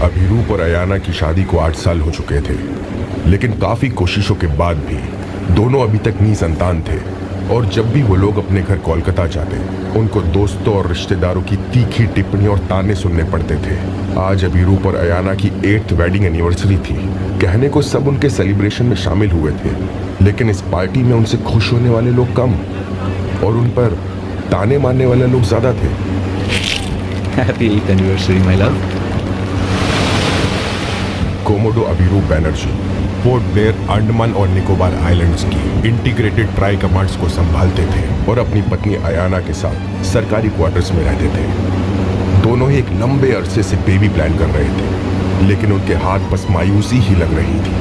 अभिरूप और अयाना की शादी को 8 साल हो चुके थे, लेकिन काफी कोशिशों के बाद भी दोनों अभी तक निसंतान थे। और जब भी वो लोग अपने घर कोलकाता जाते, उनको दोस्तों और रिश्तेदारों की तीखी टिप्पणी और ताने सुनने पड़ते थे। आज अभिरूप और अयाना की 8th वेडिंग एनिवर्सरी थी। कहने को सब उनके सेलिब्रेशन में शामिल हुए थे, लेकिन इस पार्टी में उनसे खुश होने वाले लोग कम और उन पर ताने मारने वाले लोग ज्यादा थे। Happy 8th anniversary my love. Commodore Abhiroop Banerjee Port Blair, Andaman और निकोबार आइलैंड्स की इंटीग्रेटेड ट्राई कमांड्स को संभालते थे और अपनी पत्नी अयाना के साथ सरकारी क्वार्टर्स में रहते थे। दोनों ही एक लंबे अरसे से बेबी प्लान कर रहे थे, लेकिन उनके हाथ बस मायूसी ही लग रही थी।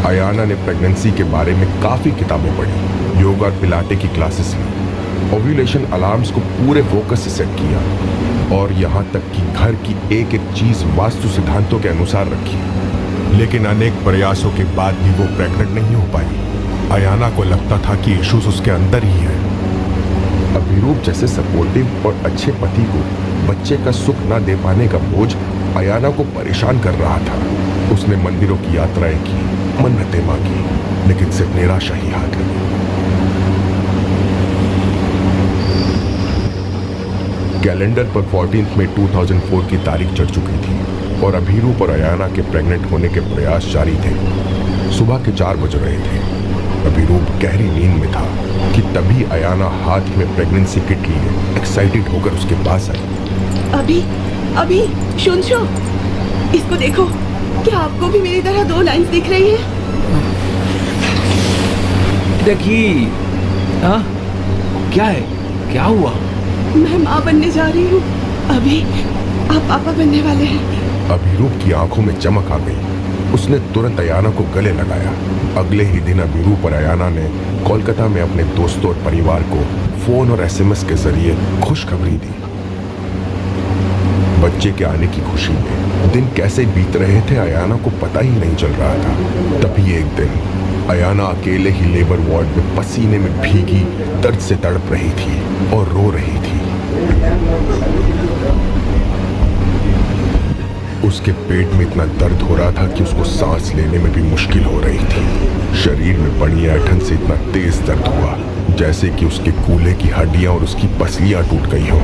अयाना ने प्रेगनेंसी के बारे में काफी किताबें पढ़ी, योगा और पिलाटे की क्लासेस ली, ओव्यूलेशन अलार्म्स को पूरे फोकस से सेट किया और यहाँ तक कि घर की एक एक चीज वास्तु सिद्धांतों के अनुसार रखी। लेकिन अनेक प्रयासों के बाद भी वो प्रेग्नेंट नहीं हो पाई। अयाना को लगता था कि इश्यूज उसके अंदर ही है। अभिरूप जैसे सपोर्टिव और अच्छे पति को बच्चे का सुख न दे पाने का बोझ अयाना को परेशान कर रहा था। उसने मंदिरों की यात्राएं की, मन्नतें मांगी, लेकिन सिर्फ निराशा ही हाथ लगी। कैलेंडर पर 14 मई 2004 की तारीख चढ़ चुकी थी और अभिरूप और अयाना के प्रेग्नेंट होने के प्रयास जारी थे। सुबह के 4 बज रहे थे। अभिरूप गहरी नींद में था कि तभी अयाना हाथ में प्रेगनेंसी किट लिए एक्साइटेड होकर उसके पास आई। अभी सुन, इसको देखो। क्या आपको भी मेरी तरह 2 लाइंस दिख रही हैं? देखिए, हाँ, क्या है, क्या हुआ? मैं माँ बनने जा रही हूँ। अभी आप पापा बनने वाले हैं। अभिरूप की आंखों में चमक आ गई। उसने तुरंत अयाना को गले लगाया। अगले ही दिन अभिरूप और अयाना ने कोलकाता में अपने दोस्तों और परिवार को फोन और SMS के जरिए खुशखबरी दी। बच्चे के आने की खुशी में दिन कैसे बीत रहे थे अयाना को पता ही नहीं चल रहा था। तभी एक दिन अयाना अकेले ही लेबर वार्ड में पसीने में भीगी दर्द से तड़प रही थी और रो रही थी। उसके पेट में इतना दर्द हो रहा था कि उसको सांस लेने में भी मुश्किल हो रही थी। शरीर में बनी ऐंठन से इतना तेज दर्द हुआ जैसे कि उसके कूल्हे की हड्डियां और उसकी पसलियां टूट गई हो।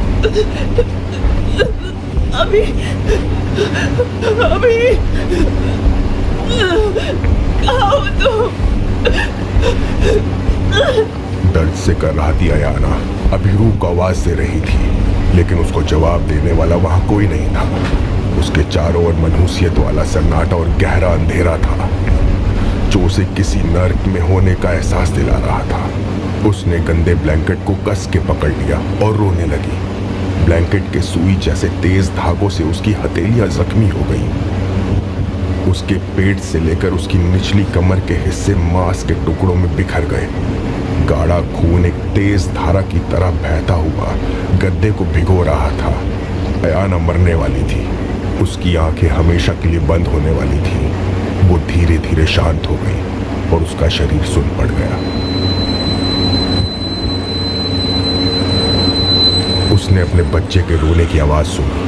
अभी आओ तो। दर्द से कराहती अयाना अभिरूप को आवाज दे रही थी, लेकिन उसको जवाब देने वाला वहां कोई नहीं था। उसके चारों ओर मनहूसियत वाला सन्नाटा और गहरा अंधेरा था जो उसे किसी नर्क में होने का एहसास दिला रहा था। उसने गंदे ब्लैंकेट को कस के पकड़ लिया और रोने लगी। ब्लैंकेट के सुई जैसे तेज धागों से उसकी हथेलियां जख्मी हो गईं। उसके पेट से लेकर उसकी निचली कमर के हिस्से मांस के टुकड़ों में बिखर गए। गाढ़ा खून एक तेज धारा की तरह बहता हुआ गद्दे को भिगो रहा था। अयाना मरने वाली थी। उसकी आंखें हमेशा के लिए बंद होने वाली थी। वो धीरे धीरे शांत हो गई और उसका शरीर सुन पड़ गया। उसने अपने बच्चे के रोने की आवाज सुनी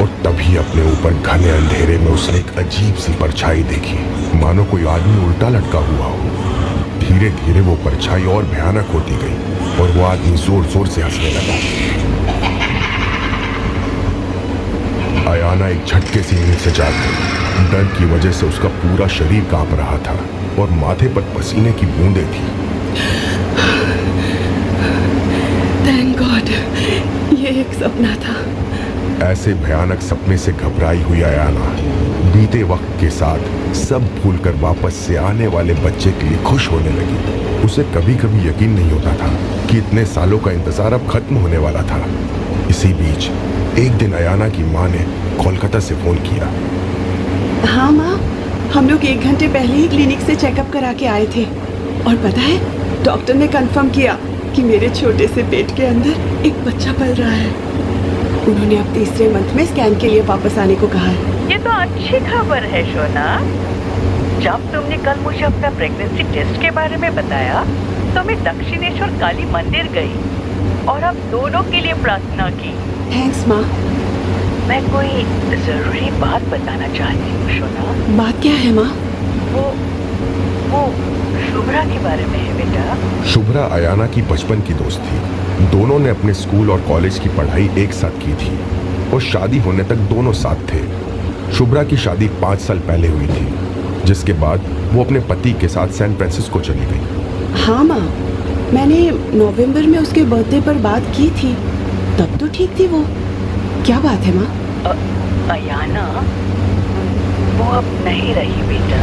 और तभी अपने ऊपर घने अंधेरे में उसने एक अजीब सी परछाई देखी, मानो कोई आदमी उल्टा लटका हुआ हो। धीरे धीरे वो परछाई और भयानक होती गई और वो आदमी जोर जोर से हंसने लगा। अयाना एक झटके से नींद से जाग गई। डर की वजह से उसका पूरा शरीर कांप रहा था और माथे पर पसीने की बूंदें थी। थैंक गॉड, ये एक सपना था। ऐसे भयानक सपने से घबराई हुई अयाना बीते वक्त के साथ सब भूलकर वापस से आने वाले बच्चे के लिए खुश होने लगी। उसे कभी कभी यकीन नहीं होता था कि इतने सालों का इंतजार अब खत्म होने वाला था। इसी बीच एक दिन अयाना की माँ ने कोलकाता से फोन किया। हाँ माँ, हम लोग 1 घंटे पहले ही क्लिनिक से चेकअप करा के आए थे और पता है डॉक्टर ने कंफर्म किया कि मेरे छोटे से पेट के अंदर एक बच्चा पल रहा है। उन्होंने अब 3रे मंथ में स्कैन के लिए वापस आने को कहा है। ये तो अच्छी खबर है शोना। जब तुमने कल मुझे अपना प्रेगनेंसी टेस्ट के बारे में बताया तो मैं दक्षिणेश्वर काली मंदिर गई और अब दोनों के लिए प्रार्थना की। थैंक्स माँ। मैं कोई जरूरी बात बताना चाहती हूँ शोना। बात क्या है माँ? वो शुभ्रा के बारे में है बेटा। शुभ्रा अयाना की बचपन की दोस्त थी। दोनों ने अपने स्कूल और कॉलेज की पढ़ाई एक साथ की थी और शादी होने तक दोनों साथ थे। शुभ्रा की शादी 5 साल पहले हुई थी, जिसके बाद वो अपने पति के साथ सैन फ्रांसिस्को चली गई। हाँ माँ, मैंने नवंबर में उसके बर्थडे पर बात की थी, तब तो ठीक थी वो। क्या बात है माँ? अयाना वो अब नहीं रही बेटा।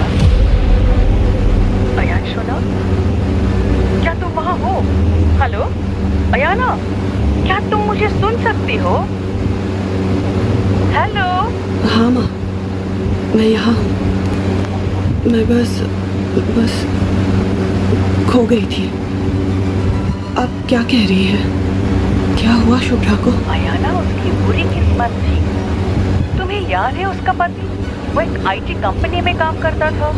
अयान शोना, क्या तुम वहाँ हो? हेलो अयाना, क्या तुम मुझे सुन सकती हो? हेलो। हाँ माँ, मैं यहाँ हूँ। मैं बस खो गई थी। अब क्या कह रही है? क्या हुआ शुभ्रा को? अयाना उसकी बुरी किस्मत थी। तुम्हें याद है उसका पति? वो एक आईटी कंपनी में काम करता था।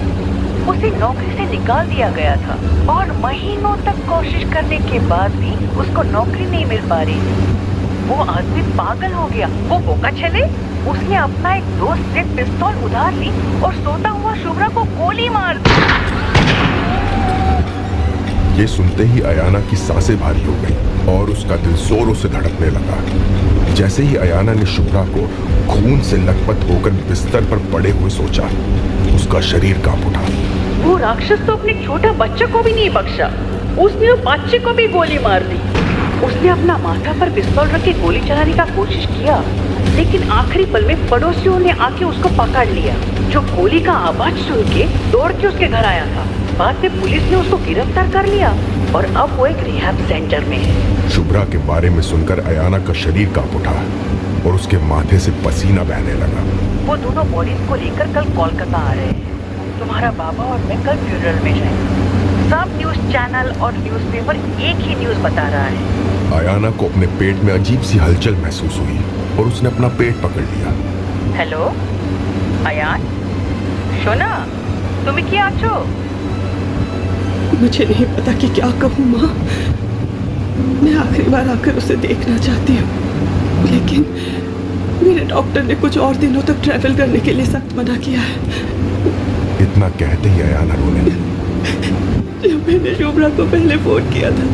उसे नौकरी से निकाल दिया गया था और महीनों तक कोशिश करने के बाद भी उसको नौकरी नहीं मिल पा रही थी। वो आदमी पागल हो गया। वो बोका चले, उसने अपना एक दोस्त से पिस्तौल उधार ली और सोता हुआ शुभ्रा को गोली मार दी। ये सुनते ही अयाना की सांसें भारी हो गई और उसका दिल जोरों से धड़कने लगा। जैसे ही अयाना ने शुभ्रा को खून से लथपथ होकर बिस्तर पर पड़े हुए सोचा, उसका शरीर कांप उठा। वो राक्षस तो अपने छोटे बच्चे को भी नहीं बख्शा। उसने उस बच्चे को भी गोली मार दी। उसने अपना माथा पर पिस्तौल रख के गोली चलाने का कोशिश किया, लेकिन आखिरी पल में पड़ोसियों ने आके उसको पकड़ लिया, जो गोली का आवाज सुन के दौड़ के उसके घर आया था। बाद में पुलिस ने उसको गिरफ्तार कर लिया और अब वो एक रिहैब सेंटर में है। शुभ्रा के बारे में सुनकर अयाना का शरीर कांप उठा और उसके माथे से पसीना बहने लगा। वो दोनों बॉडीज को लेकर कल कोलकाता आ रहे हैं। तुम्हारा बाबा और मैं कल फ्यूनरल में जाएंगे। सब न्यूज चैनल और न्यूज़पेपर एक ही न्यूज बता रहा है। अयाना को अपने पेट में अजीब सी हलचल महसूस हुई और उसने अपना पेट पकड़ लिया। हेलो अयान शोना, तुम्हें क्या आछो? मुझे नहीं पता कि क्या कहूँ माँ। मैं आखिरी बार आकर उसे देखना चाहती हूँ, लेकिन मेरे डॉक्टर ने कुछ और दिनों तक ट्रैवल करने के लिए सख्त मना किया है। इतना कहते ही अयाना रोने लगी। जब मैंने शुभ्रा को पहले फोन किया था,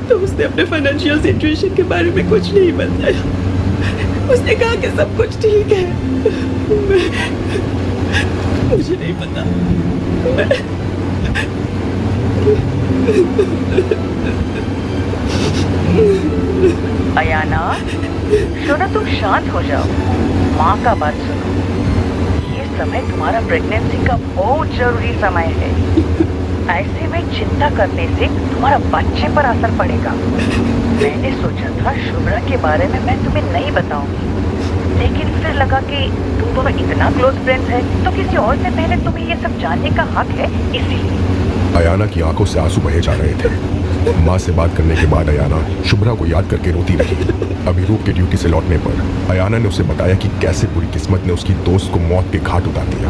तो उसने अपने फाइनेंशियल सिचुएशन के बारे में कुछ नहीं बताया। उसने कहा कि सब कुछ ठीक है। मुझे नहीं पता। अयाना शोना, तुम शांत हो जाओ। माँ का बात सुनो। ये समय तुम्हारा प्रेगनेंसी का बहुत जरूरी समय है। ऐसे में चिंता करने से तुम्हारा बच्चे पर असर पड़ेगा। मैंने सोचा था शुभ्रा के बारे में मैं तुम्हें नहीं बताऊंगी, लेकिन फिर लगा कि तुम दोनों इतना क्लोज फ्रेंड्स हैं, तो किसी और से पहले तुम्हें ये सब जानने का हक है, इसीलिए। अयाना की आंखों से आंसू बहे जा रहे थे। माँ से बात करने के बाद अयाना शुभ्रा को याद करके रोती रही। अभिरूप के ड्यूटी से लौटने पर अयाना ने उसे बताया कि कैसे बुरी किस्मत ने उसकी दोस्त को मौत के घाट उतार दिया।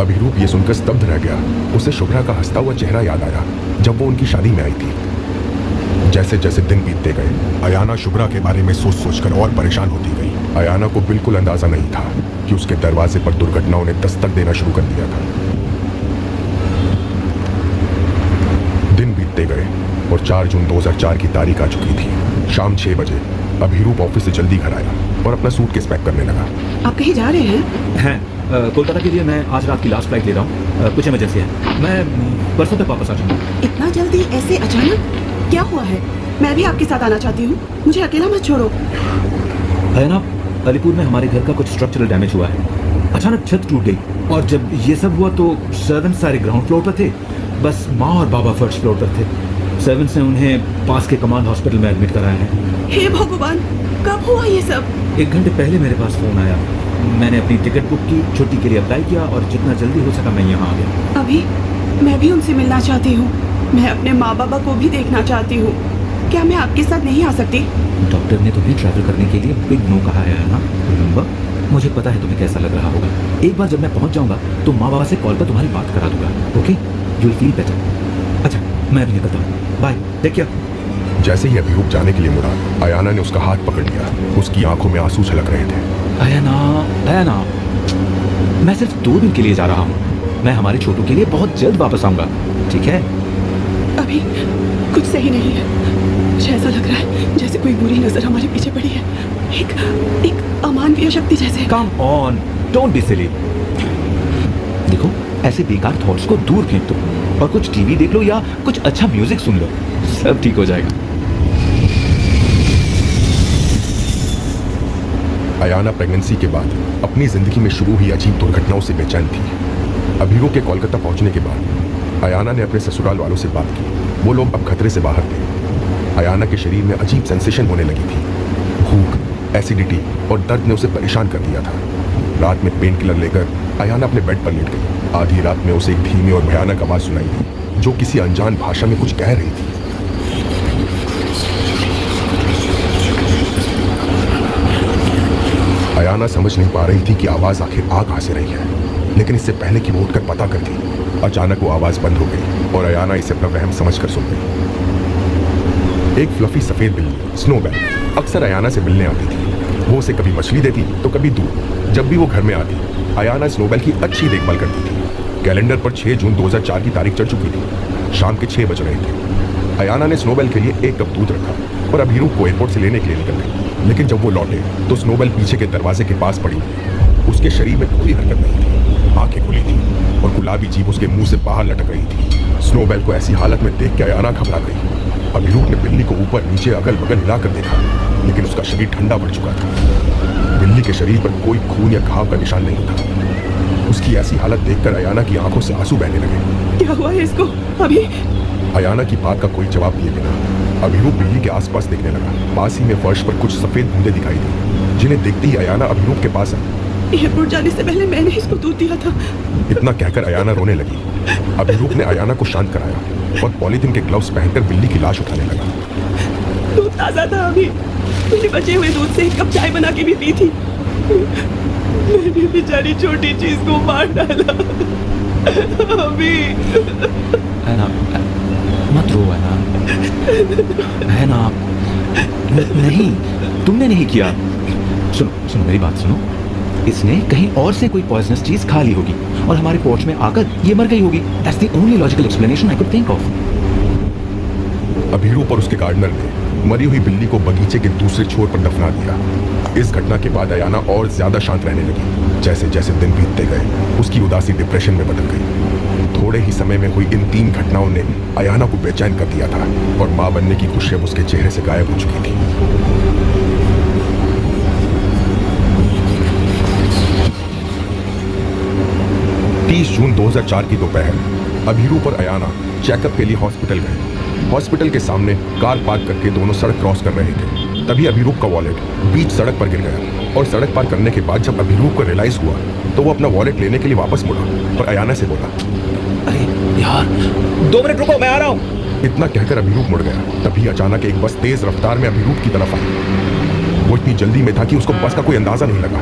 अभिरूप ये सुनकर स्तब्ध रह गया। उसे शुभ्रा का हंसता हुआ चेहरा याद आया जब वो उनकी शादी में आई थी। जैसे जैसे दिन बीतते गए, अयाना शुभ्रा के बारे में सोच सोचकर और परेशान होती गई। अयाना को बिल्कुल अंदाजा नहीं था कि उसके दरवाजे पर दुर्घटनाओं ने दस्तक देना शुरू कर दिया था। दिन बीतते गए और 4 जून 2004 की तारीख आ चुकी थी। शाम 6 बजे अभिरूप ऑफिस से जल्दी घर आया और अपना सूटकेस पैक करने लगा। आप कहीं जा रहे हैं? हैं कोलकाता के लिए मैं आज रात की लास्ट फ्लाइट ले रहा हूँ। कुछ इमरजेंसी है। मैं परसों तक वापस आ जाऊँगा। इतना जल्दी, ऐसे अचानक? क्या हुआ है? मैं भी आपके साथ आना चाहती हूँ। मुझे अकेला मत छोड़ो। है ना, अलीपुर में हमारे घर का कुछ स्ट्रक्चरल डैमेज हुआ है। अचानक छत टूट गई और जब ये सब हुआ तो सर्वेंट्स सारे ग्राउंड फ्लोर पर थे। बस माँ और बाबा फर्स्ट फ्लोर पर थे। सर्वेंट्स ने उन्हें पास के कमांड हॉस्पिटल में एडमिट कराया है। हे भगवान, कब हुआ ये सब? 1 घंटे पहले मेरे पास फोन आया। मैंने अपनी टिकट बुक की, छुट्टी के लिए अप्लाई किया और जितना जल्दी हो सका मैं यहाँ आ गया। अभी मैं भी उनसे मिलना चाहती हूँ। मैं अपने माँ बाबा को भी देखना चाहती हूँ। क्या मैं आपके साथ नहीं आ सकती? डॉक्टर ने तुम्हें ट्रैवल करने के लिए बिग नो कहा है ना? रिमेंबर? मुझे पता है तुम्हें कैसा लग रहा होगा। एक बार जब मैं पहुंच जाऊंगा तो माँ बाबा से कॉल पर तुम्हारी बात करा दूंगा। Okay, you will feel better. अच्छा, मैं अभी निकलता हूँ। Bye, take care. जैसे ही अभिरूप जाने के लिए मुड़ा, अयाना ने उसका हाथ पकड़ लिया। उसकी आंखों में आंसू छलक रहे थे। अयाना, मैं सिर्फ 2 दिन के लिए जा रहा हूँ। मैं हमारे छोटू के लिए बहुत जल्द वापस आऊंगा, ठीक है? अभी कुछ सही नहीं है। मुझे ऐसा लग रहा है जैसे कोई बुरी नजर हमारे पीछे पड़ी है, एक अमानवीय शक्ति जैसे। Come on, don't be silly. देखो, ऐसे बेकार थॉट्स को दूर फेंक दो और कुछ टीवी देख लो या कुछ अच्छा म्यूजिक सुन लो, सब ठीक हो जाएगा। अयाना प्रेगनेंसी के बाद अपनी जिंदगी में शुरू हुई अजीब दुर्घटनाओं से बेचैन थी। अभिरूप के कोलकाता पहुंचने के बाद अयाना ने अपने ससुराल वालों से बात की। वो लोग अब खतरे से बाहर थे। अयाना के शरीर में अजीब सेंसेशन होने लगी थी। भूख, एसिडिटी और दर्द ने उसे परेशान कर दिया था। रात में पेन किलर लेकर अयाना अपने बेड पर लेट गई। आधी रात में उसे एक धीमी और भयानक आवाज सुनाई दी जो किसी अनजान भाषा में कुछ कह रही थी। अयाना समझ नहीं पा रही थी कि आवाज आखिर आ कहां से रही है, लेकिन इससे पहले कि वो उठकर पता करती, अचानक वो आवाज बंद हो गई और अयाना इसे अपना वहम समझकर सो गई। एक फ्लफी सफेद बिल्ली स्नोबेल अक्सर अयाना से मिलने आती थी। वो उसे कभी मछली देती तो कभी दूध। जब भी वो घर में आती, अयाना स्नोबेल की अच्छी देखभाल करती थी। कैलेंडर पर 6 जून 2004 की तारीख चढ़ चुकी थी। शाम के 6 बज रहे थे। अयाना ने स्नोबेल के लिए 1 कप दूध रखा और अभिरूप को एयरपोर्ट से लेने के लिए निकल गई। लेकिन जब वो लौटे तो स्नोबेल पीछे के दरवाजे के पास पड़ी। उसके शरीर में कोई हरकत नहीं थी। आंखें खुली थी और गुलाबी जीभ उसके मुंह से बाहर लटक रही थी। स्नोबेल को ऐसी हालत में देख के अयाना घबरा गई। अभिरूप ने बिल्ली को ऊपर नीचे अगल बगल हिलाकर देखा, लेकिन उसका शरीर ठंडा पड़ चुका था। बिल्ली के शरीर पर कोई खून या घाव का निशान नहीं था। उसकी ऐसी हालत देखकर अयाना की आंखों से आंसू बहने लगे। क्या हुआ है इसको? अभी अयाना की बात का कोई जवाब दिए बिना अभिरूप बिल्ली के आसपास देखने लगा। पास ही में फर्श पर कुछ सफेद बूंदें दिखाई दी, जिन्हें देखते ही अयाना अभिरूप के पास आई। एयरपोर्ट जाने से पहले मैंने इसको दूध दिया था। इतना कहकर अयाना रोने लगी। अभिरूप ने अयाना को शांत कराया और पॉलीथीन के ग्लव्स पहनकर बिल्ली की लाश उठाने लगा। दूध ताजा था अभी। मैंने बचे हुए दूध से 1 कप चाय बना के भी पी थी। मैंने बेचारी छोटी चीज को मार डाला। अभी मत रो है ना। नहीं, तुमने नहीं किया। सुनो मेरी बात सुनो। इसने कहीं और से कोई पॉइजनस चीज खा ली होगी और हमारे पोर्च में आकर ये मर गई होगी। That's the only logical explanation I could think of. Abhiroop और उसके गार्डनर ने मरी हुई बिल्ली को बगीचे के दूसरे छोर पर दफना दिया। इस घटना के बाद अयाना और ज्यादा शांत रहने लगी। जैसे जैसे दिन बीतते गए, उसकी उदासी डिप्रेशन में बदल गई। थोड़े ही समय में हुई इन 3 घटनाओं ने अयाना को बेचैन कर दिया था और मां बनने की खुशी अब उसके चेहरे से गायब हो चुकी थी। 30 जून 2004 की दोपहर अभिरूप और अयाना चेकअप के लिए हॉस्पिटल गए। हॉस्पिटल के सामने कार पार्क करके दोनों सड़क क्रॉस कर रहे थे। तभी अभिरूप का वॉलेट बीच सड़क पर गिर गया और सड़क पार करने के बाद जब अभिरूप को रियलाइज हुआ तो वो अपना वॉलेट लेने के लिए वापस मुड़ा और अयाना से बोला, अरे यार 2 मिनट रुको, मैं आ रहा हूँ। इतना कहकर अभिरूप मुड़ गया। तभी अचानक एक बस तेज रफ्तार में अभिरूप की तरफ आई। वो इतनी जल्दी में था कि उसको बस का कोई अंदाजा नहीं लगा।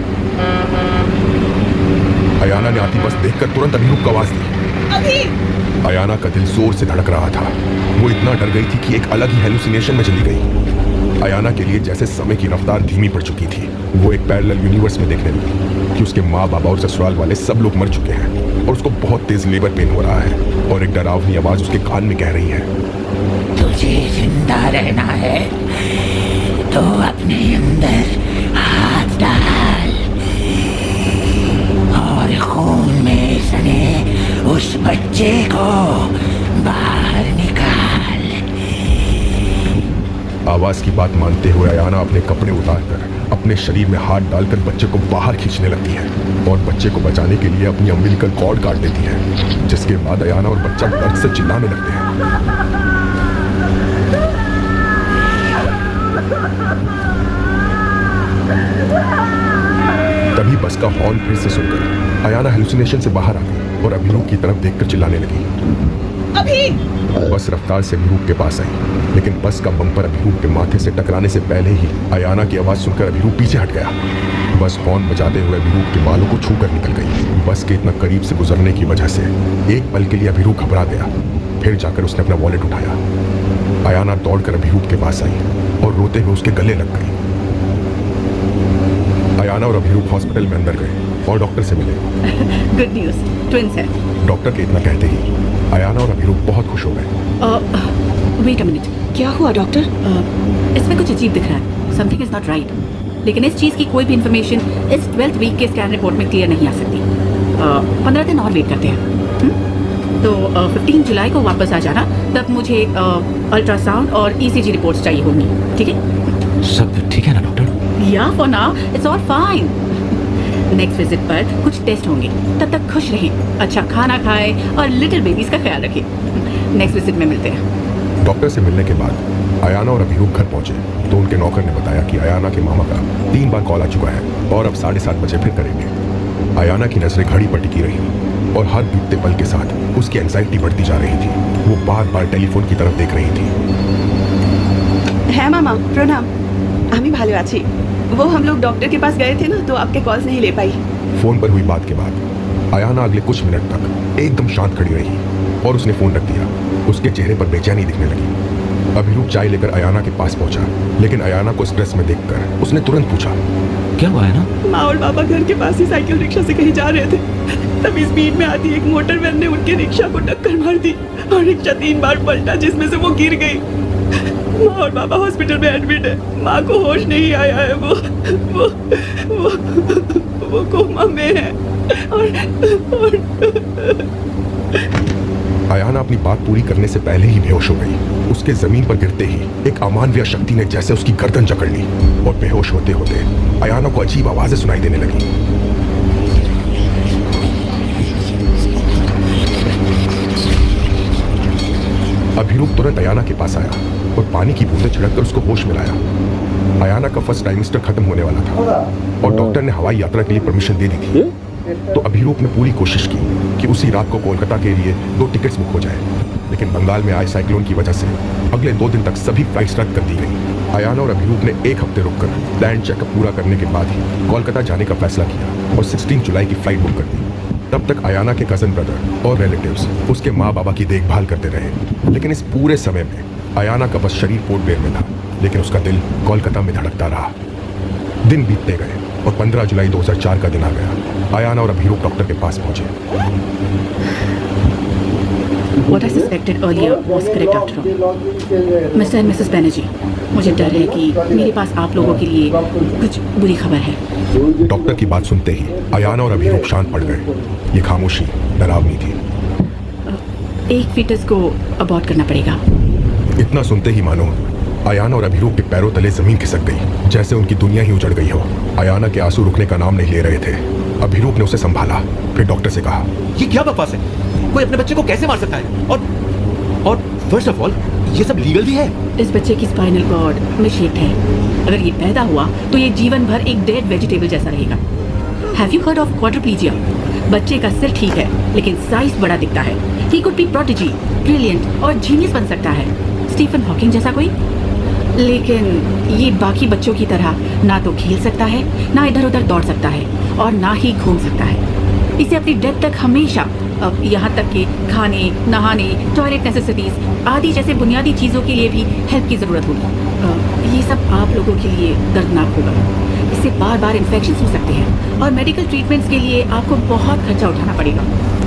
अयाना ने आती बस देखकर तुरंत अभिरूप को आवाज दी। अयाना का दिल जोर से धड़क रहा था। वो इतना डर गई थी कि एक अलग ही हेलुसिनेशन में चली गई। अयाना के लिए जैसे समय की रफ्तार धीमी पड़ चुकी थी। वो एक पैरेलल यूनिवर्स में देखने लगी कि उसके माँ बाबा और ससुराल वाले सब लोग मर चुके हैं और उसको बहुत तेज लेबर पेन हो रहा है और एक डरावनी आवाज उसके कान में कह रही है, तुझे जिंदा रहना है तो अपने अंदर हाथ डाल और खून में सने उस बच्चे को बाहर निकाल। आवाज की बात मानते हुए अयाना अपने कपड़े उतारकर अपने शरीर में हाथ डालकर बच्चे को बाहर खींचने लगती है और बच्चे को बचाने के लिए अपनी अम्बिलिकल कॉर्ड काट देती है, जिसके बाद अयाना और बच्चा दर्द से चिल्लाने लगते हैं। तभी बस का हॉर्न फिर से सुनकर अयाना हेलुसिनेशन से बाहर आ गई और अभिरूप की तरफ देखकर चिल्लाने लगी। अभी बस रफ्तार से अभिरूप के पास आई, लेकिन बस का बम्पर अभिरूप के माथे से टकराने से पहले ही अयाना की आवाज सुनकर अभिरूप पीछे हट गया। बस हॉर्न बजाते हुए अभिरूप के बालों को छूकर निकल गई। बस के इतना करीब से गुजरने की वजह से एक पल के लिए अभिरूप घबरा गया। फिर जाकर उसने अपना वॉलेट उठाया। अयाना दौड़कर अभिरूप के पास आई और रोते हुए उसके गले लग गई। अयाना और अभिरूप हॉस्पिटल में अंदर गए और डॉक्टर से मिले। गुड न्यूज, ट्विंस है। डॉक्टर के इतना कहते ही अयाना और अभिरूप बहुत खुश हो गए। वेट अ मिनट, क्या हुआ डॉक्टर? इसमें कुछ अजीब दिख रहा है। Something is not right. लेकिन इस चीज़ की कोई भी इंफॉर्मेशन इस 12th वीक के स्कैन रिपोर्ट में क्लियर नहीं आ सकती। 15 दिन और वेट करते हैं। तो 15 जुलाई को वापस आ जाना, तब मुझे अल्ट्रासाउंड और ECG रिपोर्ट्स चाहिए होंगी, ठीक है? सब ठीक है ना डॉक्टर? या for now it's all fine. Next visit पर कुछ टेस्ट होंगे, तब तक खुश रहें, अच्छा खाना खाएं और लिटिल बेबीज का ख्याल रखें। नेक्स्ट विजिट में मिलते हैं। डॉक्टर से मिलने के बाद अयाना और अभिरूप घर पहुंचे तो उनके नौकर ने बताया कि अयाना के मामा का 3 बार कॉल आ चुका है और अब 7:30 बजे फिर करेंगे। अयाना की नजरें घड़ी पर टिकी रही और हर बीतते पल के साथ उसकी एंजाइटी बढ़ती जा रही थी। वो बार बार टेलीफोन की तरफ देख रही थी। হ্যাঁ মামা, প্রণাম। আমি ভালো আছি। वो हम लोग डॉक्टर के पास गए थे ना, तो आपके कॉल्स नहीं ले पाई। फोन पर हुई बात के बाद अयाना अगले कुछ मिनट तक एकदम शांत खड़ी रही और उसने फोन रख दिया। उसके चेहरे पर बेचैनी दिखने लगी। अभिरूप चाय लेकर अयाना के पास पहुंचा, लेकिन अयाना को स्ट्रेस में देखकर उसने तुरंत पूछा, क्या हुआ है ना? माँ और पापा घर के पास ही साइकिल रिक्शा से कहीं जा रहे थे, तभी स्पीड में आती एक मोटर वैन ने उनके रिक्शा को टक्कर मार दी और रिक्शा 3 बार पलटा, जिसमें से वो गिर गई। माँ और पापा हॉस्पिटल में एडमिट है। माँ को होश नहीं आया है। वो कोमा में है। और अयाना अपनी बात पूरी करने से पहले ही बेहोश हो गई। उसके जमीन पर गिरते ही एक अमानवीय शक्ति ने जैसे उसकी गर्दन जकड़ ली और बेहोश होते होते अयाना को अजीब आवाजें सुनाई देने लगी। अभिरूप तुरंत अयाना के पास आया और पानी की बूंदें छिड़ककर उसको होश में लाया। अयाना का फर्स्ट ट्राइमेस्टर खत्म होने वाला था और डॉक्टर ने हवाई यात्रा के लिए परमिशन दे दी थी। तो अभिरूप ने पूरी कोशिश की कि उसी रात को कोलकाता के लिए 2 टिकट्स बुक हो जाए, लेकिन बंगाल में आए साइक्लोन की वजह से अगले 2 दिन तक सभी फ्लाइट्स रद्द कर दी गई। अयाना और अभिरूप ने 1 हफ्ते रुककर प्लान चेकअप पूरा करने के बाद ही कोलकाता जाने का फैसला किया और 16 जुलाई की फ्लाइट बुक कर दी। तब तक अयाना के कजन ब्रदर और रिलेटिव्स उसके माँ बाबा की देखभाल करते रहे, लेकिन इस पूरे समय में अयाना का बस शरीर पोर्ट ब्लेयर में था, लेकिन उसका दिल कोलकाता में धड़कता रहा। दिन बीतते गए और 15 जुलाई 2004 का दिन आ गया। अयाना और अभिरूप डॉक्टर के पास पहुंचे। What I suspected earlier was correct after all. Mr. and Mrs. Banerjee, मुझे डर है कि मेरे पास आप लोगों के लिए कुछ बुरी खबर है। डॉक्टर की बात सुनते ही अयाना और अभिरूप शांत पड़ गए। ये खामोशी डरावनी थी। एक फीटस को अबॉर्ट करना पड़ेगा। इतना सुनते ही मानो अयाना और अभिरूप के पैरों तले जमीन खिसक गई, जैसे उनकी दुनिया ही उजड़ गई हो। अयाना के आंसू रुकने का नाम नहीं ले रहे थे। अभिरूप ने उसे संभाला, फिर डॉक्टर से कहा, ये क्या बकवास है? कोई अपने बच्चे को कैसे मार सकता है? और फर्स्ट ऑफ ऑल ये सब लीगल भी है? इस बच्चे की स्पाइनल कॉर्ड मिसशेप्ड है। अगर ये पैदा हुआ तो ये जीवन भर एक डेड वेजिटेबल जैसा रहेगा। Have you heard of quadriplegia? बच्चे का सिर ठीक है, लेकिन साइज बड़ा दिखता है। He could be prodigy, brilliant और जीनियस बन सकता है, स्टीफन हॉकिंग जैसा कोई। लेकिन ये बाकी बच्चों की तरह ना तो खेल सकता है, ना इधर उधर दौड़ सकता है और ना ही घूम सकता है। इसे अपनी डेथ तक हमेशा, यहाँ तक कि खाने, नहाने, टॉयलेट नेसेसिटीज आदि जैसे बुनियादी चीज़ों के लिए भी हेल्प की ज़रूरत होगी। ये सब आप लोगों के लिए दर्दनाक होगा। इससे बार बार इन्फेक्शन हो सकते हैं और मेडिकल ट्रीटमेंट्स के लिए आपको बहुत खर्चा उठाना पड़ेगा।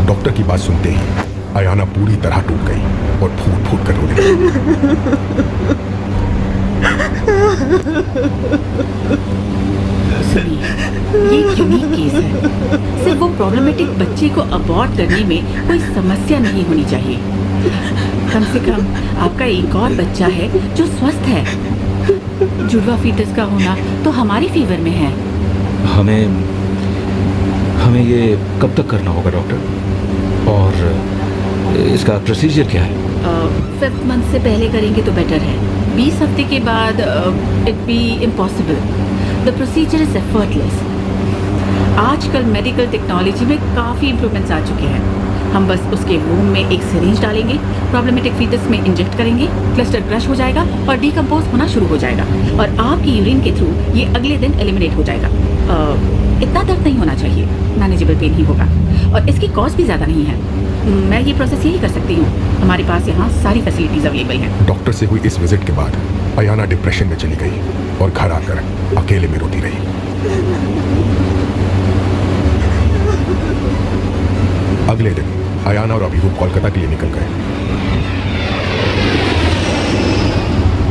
डॉक्टर की बात सुनते ही अयाना पूरी तरह टूट गई और फूट फूट कर रोने लगी। सुनिए, ये एक यूनिक केस है। सिर्फ वो प्रॉब्लमेटिक बच्चे को अबॉर्ट करने में कोई समस्या नहीं होनी चाहिए। कम से कम आपका एक और बच्चा है जो स्वस्थ है। जुड़वा फीटस का होना तो हमारी फेवर में है। हमें ये कब तक करना होगा डॉक्टर? और इसका प्रोसीजर क्या है? 5th मंथ से पहले करेंगे तो बेटर है। 20 हफ्ते के बाद it be impossible. The procedure is effortless. आजकल मेडिकल टेक्नोलॉजी में काफ़ी इम्प्रूवमेंट्स आ चुके हैं। हम बस उसके वूम में एक सिरिंज डालेंगे, प्रॉब्लमेटिक फीटस में इंजेक्ट करेंगे, क्लस्टर क्रश हो जाएगा और डिकम्पोज होना शुरू हो जाएगा और आपकी यूरिन के थ्रू ये अगले दिन एलिमिनेट हो जाएगा। इतना दर्द नहीं होना चाहिए, मैनेजेबल पेन ही होगा और इसकी कॉस्ट भी ज़्यादा नहीं है। मैं ये प्रोसेस यही कर सकती हूँ। हमारे पास यहाँ सारी फैसिलिटीज अवेलेबल हैं। डॉक्टर से हुई इस विजिट के बाद अयाना डिप्रेशन में चली गई और घर आकर अकेले में रोती रही। अगले दिन अयाना और अभिरूप कोलकाता के लिए निकल गए।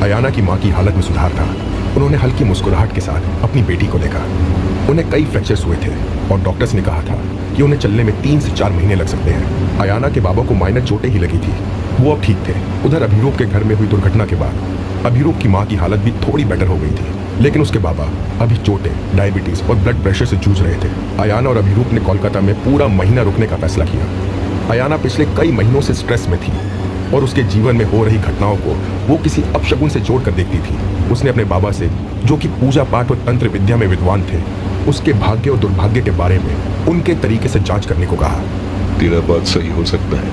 अयाना की मां की हालत में सुधार था। उन्होंने हल्की मुस्कुराहट के साथ अपनी बेटी को देखा। उन्हें कई फ्रैक्चर्स हुए थे और डॉक्टर्स ने कहा था कि उन्हें चलने में 3 से 4 महीने लग सकते हैं। अयाना के बाबा को माइनर चोटें ही लगी थी, वो अब ठीक थे। उधर अभिरूप के घर में हुई दुर्घटना के बाद अभिरूप की मां की हालत भी थोड़ी बेटर हो गई थी, लेकिन उसके बाबा अभी चोटें, डायबिटीज और ब्लड प्रेशर से जूझ रहे थे। अयाना और अभिरूप ने कोलकाता में पूरा महीना रुकने का फैसला किया। अयाना पिछले कई महीनों से स्ट्रेस में थी और उसके जीवन में हो रही घटनाओं को वो किसी अपशगुन से जोड़ कर देखती थी। उसने अपने बाबा से, जो कि पूजा पाठ और तंत्र विद्या में विद्वान थे, उसके भाग्य और दुर्भाग्य के बारे में उनके तरीके से जांच करने को कहा। तेरा बात सही हो सकता है,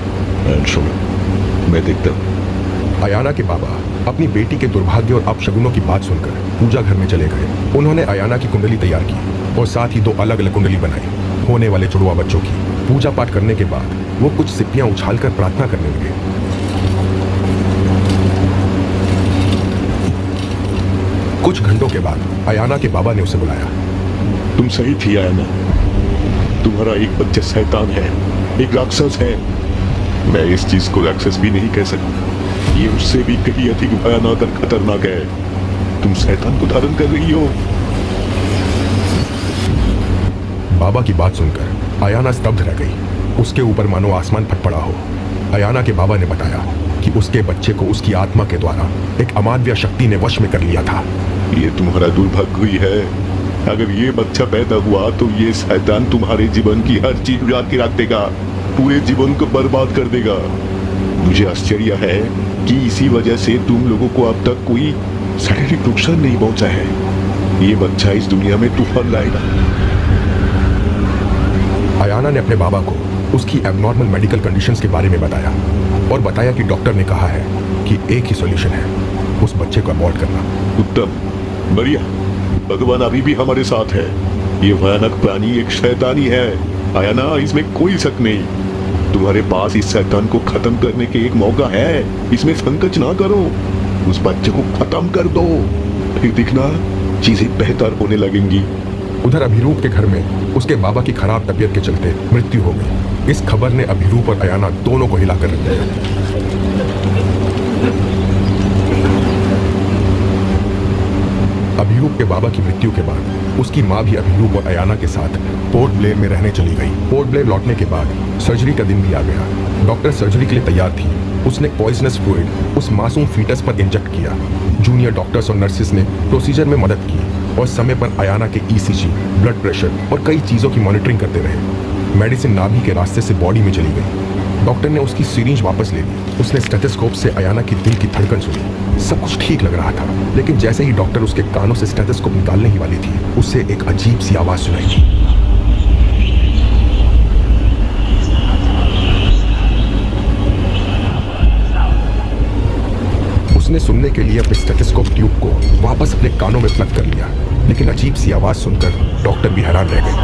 मैं देखता हूँ। अयाना के बाबा अपनी बेटी के दुर्भाग्य और अपशगुनों की बात सुनकर पूजा घर में चले गए। उन्होंने अयाना की कुंडली तैयार की और साथ ही 2 अलग अलग कुंडली बनाई होने वाले जुड़वा बच्चों की। पूजा पाठ करने के बाद वो कुछ सिप्पियां उछालकर प्रार्थना करने लगे। कुछ घंटों के बाद अयाना के बाबा ने उसे बुलाया। तुम सही थी अयाना, तुम्हारा एक बच्चा शैतान है, एक राक्षस है। मैं इस चीज को राक्षस भी नहीं कह सकता, ये उससे भी कहीं अधिक भयानक और खतरनाक है। तुम शैतान को धारण कर रही हो। बाबा की बात सुनकर अयाना स्तब्ध रह गई। उसके ऊपर मानो आसमान फट पड़ा हो। अयाना के बाबा ने बताया कि उसके बच्चे को उसकी आत्मा के द्वारा एक अमाद्य शक्ति ने वश में कर लिया था। ये तुम्हारा दुर्भाग्य ही है। अगर ये बच्चा पैदा हुआ तो ये शैतान तुम्हारे जीवन की हर चीज उजाड़ के रख देगा, पूरे जीवन को बर्बाद कर देगा। मुझे आश्चर्य है कि इसी वजह से तुम लोगों को अब तक कोई शारीरिक नुकसान नहीं पहुंचा है। ये बच्चा इस दुनिया में तूफान लाएगा। अयाना ने अपने बाबा को उसकी एबनॉर्मल मेडिकल कंडीशंस के बारे में बताया और बताया कि डॉक्टर ने कहा है कि एक ही सॉल्यूशन है, उस बच्चे को अबॉर्ट करना। उत्तम, बढ़िया। भगवान अभी भी हमारे साथ है। ये भयानक प्राणी एक शैतानी है अयाना, इसमें कोई शक नहीं। तुम्हारे पास इस शैतान को खत्म करने के एक मौका है, इसमें संकोच ना करो। उस बच्चे को खत्म कर दो, फिर दिखना चीजें बेहतर होने लगेंगी। उधर अभिरूप के घर में उसके बाबा की खराब तबीयत के चलते मृत्यु हो गई। इस खबर ने अभिरूप और अयाना दोनों को हिलाकर रख दिया। अभिरूप के बाबा की मृत्यु के बाद उसकी मां भी अभिरूप और अयाना के साथ पोर्ट ब्लेयर में रहने चली गई। पोर्ट ब्लेयर लौटने के बाद सर्जरी का दिन भी आ गया। डॉक्टर सर्जरी के लिए तैयार थी। उसने पॉइजनस फ्लूइड उस मासूम फीटस पर इंजेक्ट किया। जूनियर डॉक्टर्स और नर्सेस ने प्रोसीजर में मदद की और समय पर अयाना के ईसीजी, ब्लड प्रेशर और कई चीजों की मॉनिटरिंग करते रहे। मेडिसिन नाभि के रास्ते से बॉडी में चली गई। डॉक्टर ने उसकी सिरिंज वापस ले ली। उसने स्टेथोस्कोप से अयाना की दिल की धड़कन सुनी। सब कुछ ठीक लग रहा था, लेकिन जैसे ही डॉक्टर उसके कानों से स्टेथोस्कोप निकालने ही वाली थी, उससे एक अजीब सी आवाज सुनाई दी। उसने सुनने के लिए अपने स्टेथोस्कोप ट्यूब को वापस अपने कानों में प्लग कर लिया, लेकिन अजीब सी आवाज सुनकर डॉक्टर भी हैरान रह गए।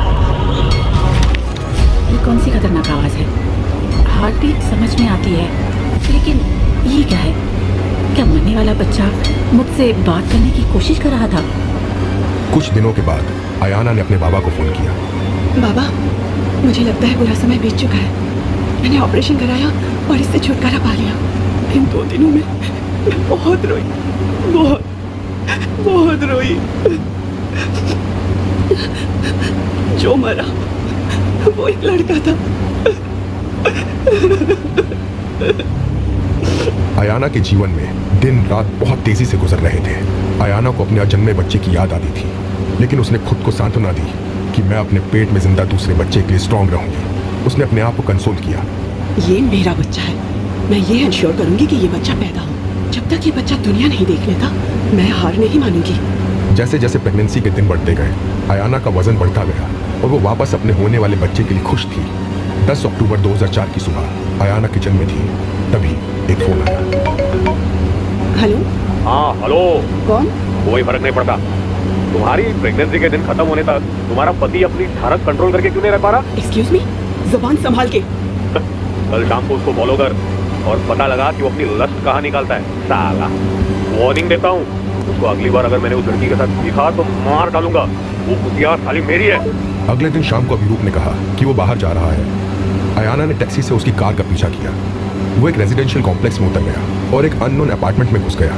ये कौन सी खतरनाक आवाज है? हार्ट बीट समझ में आती है, लेकिन ये क्या है? क्या मरने वाला बच्चा मुझसे बात करने की कोशिश कर रहा था? कुछ दिनों के बाद अयाना ने अपने बाबा को फोन किया। बाबा, मुझे लगता है बुरा समय बीत चुका है। मैंने ऑपरेशन कराया और इससे छुटकारा पा लिया। इन 2 दिनों में मैं बहुत रोई, बहुत रोई। जो मरा वो एक लड़का था। अयाना के जीवन में दिन रात बहुत तेजी से गुजर रहे थे। अयाना को अपने अजन्मे बच्चे की याद आती थी, लेकिन उसने खुद को सांत्वना दी कि मैं अपने पेट में जिंदा दूसरे बच्चे के लिए स्ट्रांग रहूंगी। उसने अपने आप को कंसोल किया। ये मेरा बच्चा है। मैं ये इंश्योर करूंगी कि ये बच्चा पैदा हो। जब तक ये बच्चा दुनिया नहीं देख लेता, मैं हार नहीं मानूंगी। जैसे जैसे प्रेगनेंसी के दिन बढ़ते गए, अयाना का वजन बढ़ता गया और वो वापस अपने होने वाले बच्चे के लिए खुश थी। 10 अक्टूबर 2004 की सुबह अयाना किचन में थी, तभी एक फोन आया। हेलो। हाँ हेलो। कौन? कोई फर्क नहीं पड़ता। तुम्हारी प्रेगनेंसी के दिन खत्म होने तक तुम्हारा पति अपनी धारक कंट्रोल करके क्यों नहीं रह पा रहा? एक्सक्यूज मी, जुबान संभाल के। कल शाम को उसको फॉलो कर और पता लगा कि वो अपनी लस्ट कहाँ निकालता है। साला वार्निंग देता हूँ, उसको अगली बार अगर मैंने उस लड़की के साथ दिखा तो मार डालूंगा। वो कुतिया साली मेरी है। अगले दिन शाम को अभिरूप ने कहा कि वो बाहर जा रहा है। अयाना ने टैक्सी से उसकी कार का पीछा किया। वो एक रेजिडेंशियल कॉम्प्लेक्स में उतर गया और एक अननोन अपार्टमेंट में घुस गया।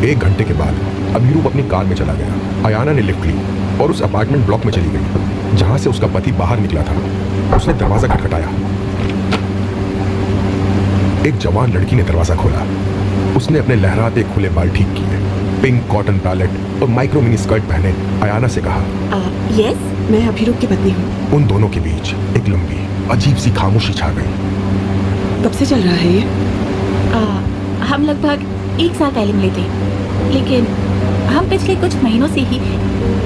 1 घंटे के बाद अभिरूप अपनी कार में चला गया। अयाना ने लिफ्ट ली और उस अपार्टमेंट ब्लॉक में चली गई जहां से उसका पति बाहर निकला था। उसने दरवाजा खटखटाया। एक जवान लड़की ने दरवाजा खोला। उसने अपने लहराते खुले बाल ठीक किए, पिंक कॉटन पैलेट और माइक्रो मिनी स्कर्ट पहने अयाना से कहा, यस, मैं अभिरूप की पत्नी हूँ। उन दोनों के बीच एक लंबी अजीब सी खामोशी छा गई। कब से चल रहा है ये? हम लगभग 1 साल पहले मिले थे, लेकिन हम पिछले कुछ महीनों से ही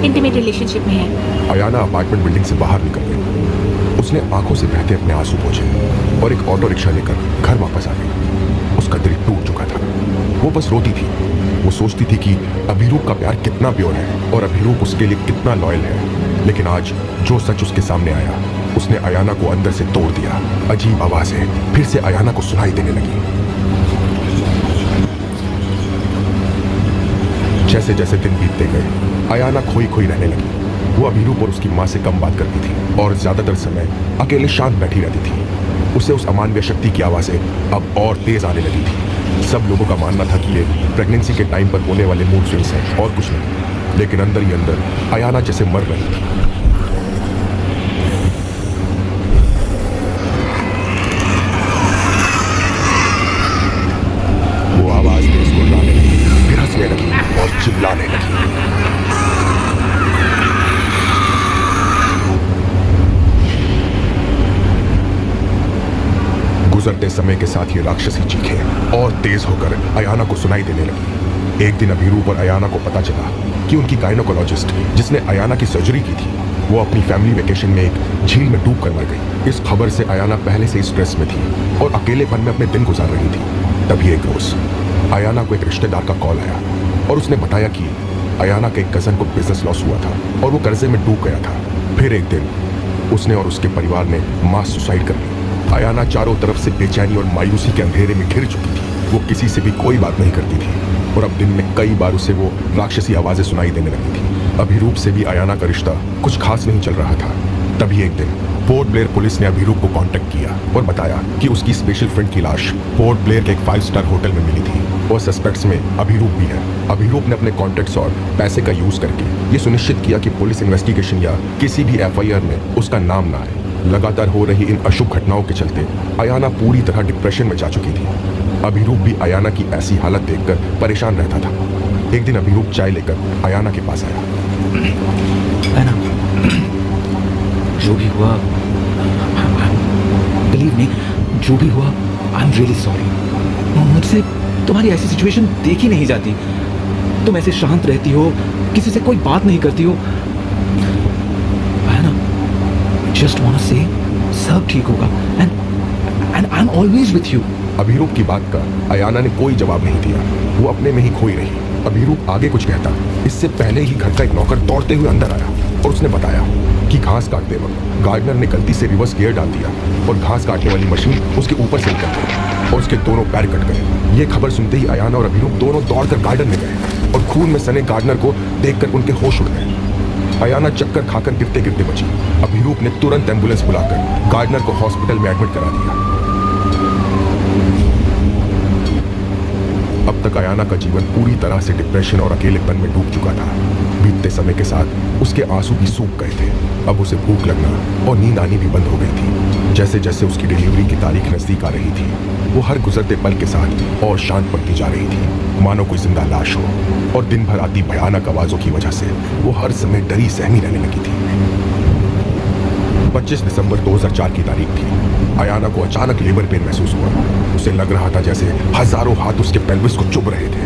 इंटीमेट रिलेशनशिप में हैं। अयाना अपार्टमेंट बिल्डिंग से बाहर निकल गई। उसने आंखों से बहते अपने आंसू पोंछे और एक ऑटो रिक्शा लेकर घर वापस आ गई। उसका दिल टूट चुका था। वो बस रोती थी। वो सोचती थी कि अभिरूप का प्यार कितना प्योर है और अभिरूप उसके लिए कितना लॉयल है। लेकिन आज जो सच उसके सामने आया, उसने अयाना को अंदर से तोड़ दिया। अजीब आवाजें फिर से अयाना को सुनाई देने लगी। जैसे जैसे दिन बीतते गए, अयाना खोई खोई रहने लगी। वो अभिरूप और उसकी माँ से कम बात करती थी और ज्यादातर समय अकेले शांत बैठी रहती थी। उसे उस अमानवीय शक्ति की आवाजें अब और तेज आने लगी थी। सब लोगों का मानना था कि ये प्रेगनेंसी के टाइम पर होने वाले मूड स्विंग्स हैं और कुछ नहीं। लेकिन अंदर ही अंदर अयाना जैसे मर रही थी। वो आवाज तेज गुर्राने लगी, फिर हंसने लगी और चिल्लाने लगी। गुजरते समय के साथ ये राक्षसी चीखें और तेज होकर अयाना को सुनाई देने लगी। एक दिन अभिरूप और अयाना को पता चला कि उनकी गायनोकोलॉजिस्ट, जिसने अयाना की सर्जरी की थी, वो अपनी फैमिली वेकेशन में एक झील में डूब कर मर गई। इस खबर से अयाना पहले से ही स्ट्रेस में थी और अकेलेपन में अपने दिन गुजार रही थी। तभी एक रोज अयाना को एक रिश्तेदार का कॉल आया और उसने बताया कि अयाना के एक कजन को बिजनेस लॉस हुआ था और वो कर्जे में डूब गया था। फिर एक दिन उसने और उसके परिवार ने मास सुसाइड कर ली। अयाना चारों तरफ से बेचैनी और मायूसी के अंधेरे में घिर चुकी थी। वो किसी से भी कोई बात नहीं करती थी और अब दिन में कई बार उसे वो राक्षसी आवाजें सुनाई देने लगी थी। अभिरूप से भी अयाना का रिश्ता कुछ खास नहीं चल रहा था। तभी एक दिन पोर्ट ब्लेयर पुलिस ने अभिरूप को कांटेक्ट किया और बताया कि उसकी स्पेशल फ्रेंड की लाश पोर्ट ब्लेयर के एक 5 स्टार होटल में मिली थी और सस्पेक्ट्स में अभिरूप भी है। अभिरूप ने अपने कॉन्टेक्ट्स और पैसे का यूज करके ये सुनिश्चित किया कि पुलिस इन्वेस्टिगेशन या किसी भी FIR में उसका नाम ना आए। लगातार हो रही इन अशुभ घटनाओं के चलते अयाना पूरी तरह डिप्रेशन में जा चुकी थी। अभिरूप भी अयाना की ऐसी हालत देखकर परेशान रहता था। एक दिन अभिरूप चाय लेकर अयाना के पास आया। अयाना, जो भी हुआ, बिलीव मी, जो भी हुआ, आई एम रियली सॉरी। मुझसे तुम्हारी ऐसी सिचुएशन देखी नहीं जाती। तुम ऐसे शांत रहती हो, किसी से कोई बात नहीं करती हो। Just wanna say, सब ठीक होगा and I'm always with you. Abhiroop की बात का अयाना ने कोई जवाब नहीं दिया। वो अपने में ही खोई रही। अभिरूप आगे कुछ कहता, इससे पहले ही घर का एक नौकर दौड़ते हुए अंदर आया और उसने बताया कि घास काटते वक्त गार्डनर ने गलती से रिवर्स गियर डाल दिया और घास काटने वाली मशीन उसके ऊपर से निकल गई और उसके दोनों पैर कट गए। ये खबर सुनते ही अयाना और अभिरूप दोनों दौड़कर गार्डन में गए और खून में सने गार्डनर को देखकर उनके होश उड़ गए। अयाना चक्कर खाकर गिरते गिरते बची। अभिरूप ने तुरंत एम्बुलेंस बुलाकर गार्डनर को हॉस्पिटल में एडमिट करा दिया। अब तक अयाना का जीवन पूरी तरह से डिप्रेशन और अकेलेपन में डूब चुका था। बीतते समय के साथ उसके आंसू भी सूख गए थे। अब उसे भूख लगना और नींद आनी भी बंद हो गई थी। जैसे जैसे उसकी डिलीवरी की तारीख नजदीक आ रही थी, वो हर गुजरते पल के साथ और शांत पड़ती जा रही थी, मानो कोई जिंदा लाश हो। और दिन भर आती भयानक आवाजों की वजह से वो हर समय डरी सहमी रहने लगी थी। 25 दिसंबर 2004 की तारीख थी। अयाना को अचानक लेबर पेन महसूस हुआ। उसे लग रहा था जैसे हजारों हाथ उसके पेल्विस को चुभ रहे थे।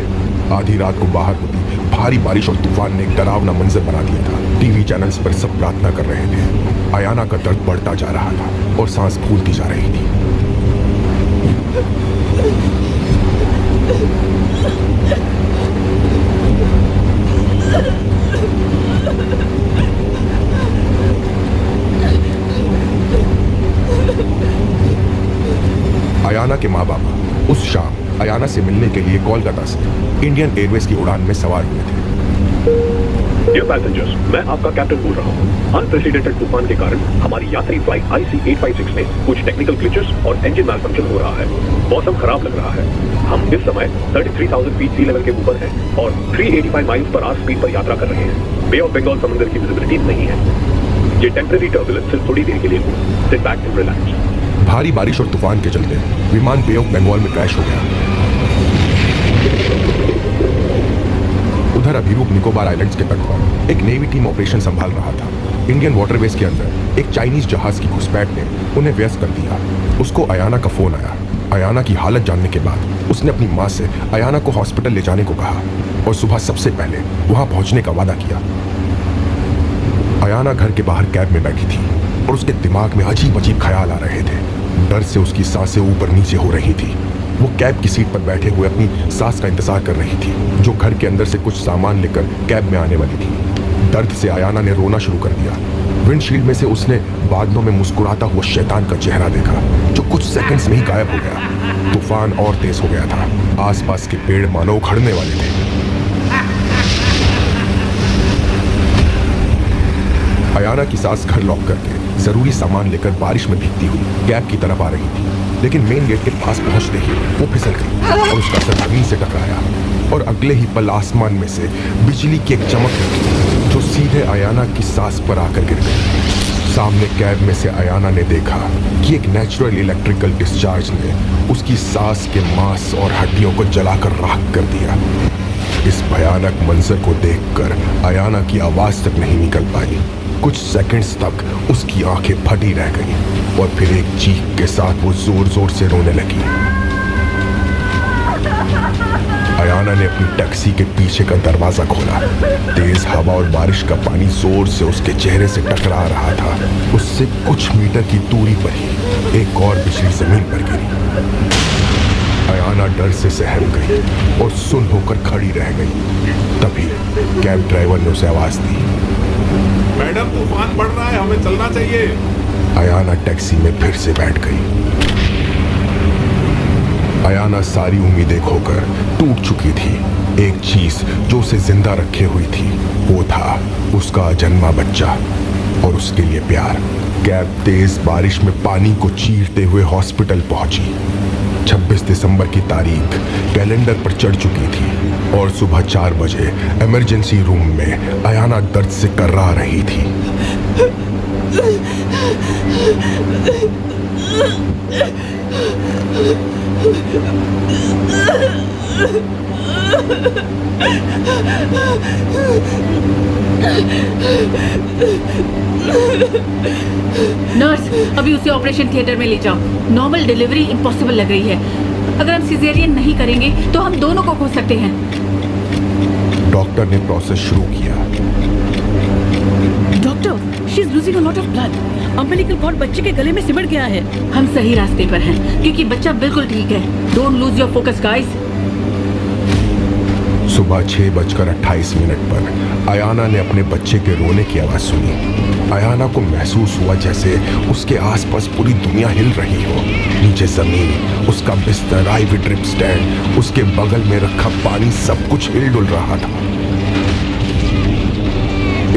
आधी रात को बाहर होती भारी बारिश और तूफान ने एक डरावना मंजर बना दिया था। टीवी चैनल्स पर सब प्रार्थना कर रहे थे। अयाना का दर्द बढ़ता जा रहा था और सांस फूलती जा रही थी। अयाना के माँ बाप उस शाम अयाना से मिलने के लिए कोलकाता से इंडियन एयरवेज की उड़ान में सवार हुए थे। डियर पैसेंजर्स, मैं आपका कैप्टन बोल रहा हूँ। अनप्रेसिडेंटेड तूफान के कारण हमारी यात्री फ्लाइट IC-856 में कुछ टेक्निकल ग्लिचेस और इंजन मैलफंक्शन हो रहा है। मौसम खराब लग रहा है। हम इस समय 33,000 फीट सी लेवल के ऊपर हैं और 385 माइल्स पर आवर स्पीड पर यात्रा कर रहे हैं। बे ऑफ बंगाल समुद्र की विजिबिलिटी नहीं है। ये टेम्परेरी टर्बुलेंस सिर्फ थोड़ी देर के लिए हो। Sit back and relax. भारी बारिश और तूफान के चलते विमान बे ऑफ बंगाल में क्रैश हो गया। उधर अभिरूप निकोबार आइलैंड्स के तट पर एक नेवी टीम ऑपरेशन संभाल रहा था। इंडियन वाटरवेज के अंदर एक चाइनीज जहाज की घुसपैठ ने उन्हें व्यस्त कर दिया। उसको अयाना का फोन आया। अयाना की हालत जानने के बाद उसने अपनी माँ से अयाना को हॉस्पिटल ले जाने को कहा और सुबह सबसे पहले वहां पहुंचने का वादा किया। अयाना घर के बाहर कैब में बैठी थी और उसके दिमाग में अजीब अजीब ख्याल आ रहे थे। डर से उसकी सांसें ऊपर नीचे हो रही थी। वो कैब की सीट पर बैठे हुए अपनी सास का इंतजार कर रही थी, जो घर के अंदर से कुछ सामान लेकर कैब में आने वाली थी। दर्द से अयाना ने रोना शुरू कर दिया। विंडशील्ड में से उसने बादलों में मुस्कुराता हुआ शैतान का चेहरा देखा, जो कुछ सेकंड्स में ही गायब हो गया। तूफान और तेज हो गया था। आसपास के पेड़ मानो उखड़ने वाले थे। अयाना की सास घर लॉक करके जरूरी सामान लेकर बारिश में भीगती हुई कैब की तरफ आ रही थी, लेकिन मेन गेट के पास पहुंचते ही वो फिसल गई और उसका सर जमीन से टकराया और अगले ही पल आसमान में से बिजली की एक चमक लगी, जो सीधे अयाना की सास पर आकर गिर गई। सामने कैब में से अयाना ने देखा कि एक नेचुरल इलेक्ट्रिकल डिस्चार्ज ने उसकी सास के मांस और हड्डियों को जलाकर राख कर दिया। इस भयानक मंजर को देखकर अयाना की आवाज तक नहीं निकल पाई। कुछ सेकंड्स तक उसकी आंखें फटी रह गईं और फिर एक चीख के साथ वो जोर जोर से रोने लगी। अयाना ने अपनी टैक्सी के पीछे का दरवाजा खोला। तेज हवा और बारिश का पानी जोर से उसके चेहरे से टकरा रहा था। उससे कुछ मीटर की दूरी पर ही एक और बिजली जमीन पर गिरी। अयाना डर से सहम गई और सुन्न होकर खड़ी रह गई। तभी कैब ड्राइवर ने उसे आवाज दी, मैडम तूफान बढ़ रहा है, हमें चलना चाहिए। अयाना टैक्सी में फिर से बैठ गई। अयाना सारी उम्मीदें खोकर टूट चुकी थी। एक चीज जो उसे जिंदा रखे हुई थी वो था उसका अजन्मा बच्चा और उसके लिए प्यार। कैब तेज बारिश में पानी को चीरते हुए हॉस्पिटल पहुंची। 26 दिसंबर की तारीख कैलेंडर पर चढ़ चुकी थी और सुबह 4 बजे इमरजेंसी रूम में अयाना दर्द से कर्रा रही थी। नर्स, अभी उसे ऑपरेशन थिएटर में ले जाओ। नॉर्मल डिलीवरी इम्पॉसिबल लग रही है। अगर हम सिजेरियन नहीं करेंगे तो हम दोनों को खो सकते हैं। डॉक्टर ने प्रोसेस शुरू किया। Doctor, she is losing a lot of blood. Umbilical cord बच्चे के गले में सिमट गया है। हम सही रास्ते पर हैं क्योंकि बच्चा बिल्कुल ठीक है। Don't lose your focus guys. सुबह 6:28 पर अयाना ने अपने बच्चे के रोने की आवाज सुनी। अयाना को महसूस हुआ जैसे उसके आसपास पूरी दुनिया हिल रही हो। नीचे जमीन, उसका बिस्तर, आईवी ड्रिप स्टैंड, उसके बगल में रखा पानी, सब कुछ हिल डुल रहा था।